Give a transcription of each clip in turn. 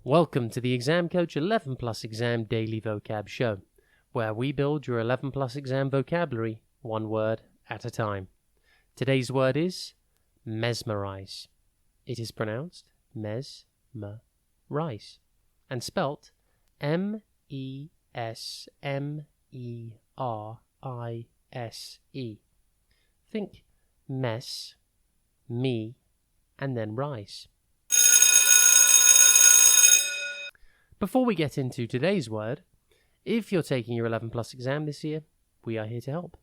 Welcome to the Exam Coach 11 Plus Exam Daily Vocab Show, where we build your 11 Plus Exam vocabulary one word at a time. Today's word is mesmerize. It is pronounced mesmerize and spelt M-E-S-M-E-R-I-S-E. Think mess, me, and then rise. Before we get into today's word, if you're taking your 11 Plus exam this year, we are here to help.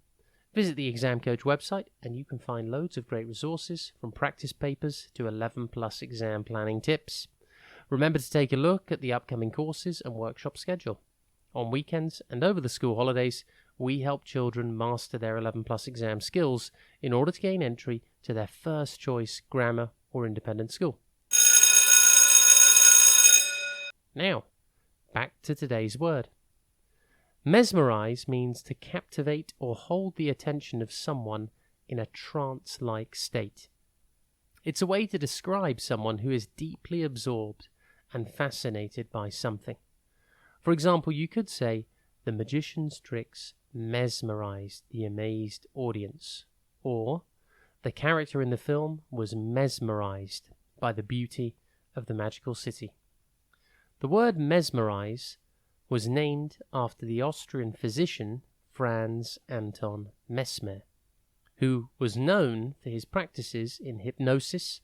Visit the Exam Coach website and you can find loads of great resources from practice papers to 11 Plus exam planning tips. Remember to take a look at the upcoming courses and workshop schedule. On weekends and over the school holidays, we help children master their 11 Plus exam skills in order to gain entry to their first choice grammar or independent school. Now, back to today's word. Mesmerize means to captivate or hold the attention of someone in a trance-like state. It's a way to describe someone who is deeply absorbed and fascinated by something. For example, you could say, the magician's tricks mesmerized the amazed audience, or the character in the film was mesmerized by the beauty of the magical city. The word mesmerize was named after the Austrian physician Franz Anton Mesmer, who was known for his practices in hypnosis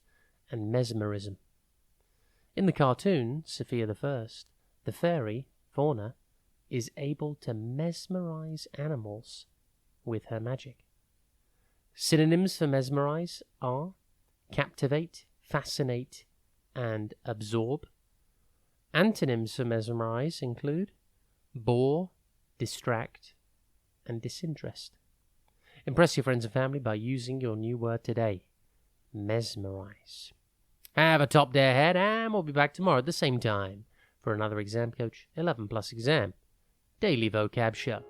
and mesmerism. In the cartoon, Sophia I, the fairy, Fauna, is able to mesmerize animals with her magic. Synonyms for mesmerize are captivate, fascinate, and absorb. Antonyms for mesmerize include bore, distract, and disinterest. Impress your friends and family by using your new word today, mesmerize. Have a top day ahead, and we'll be back tomorrow at the same time for another Exam Coach 11 Plus Exam Daily Vocab Show.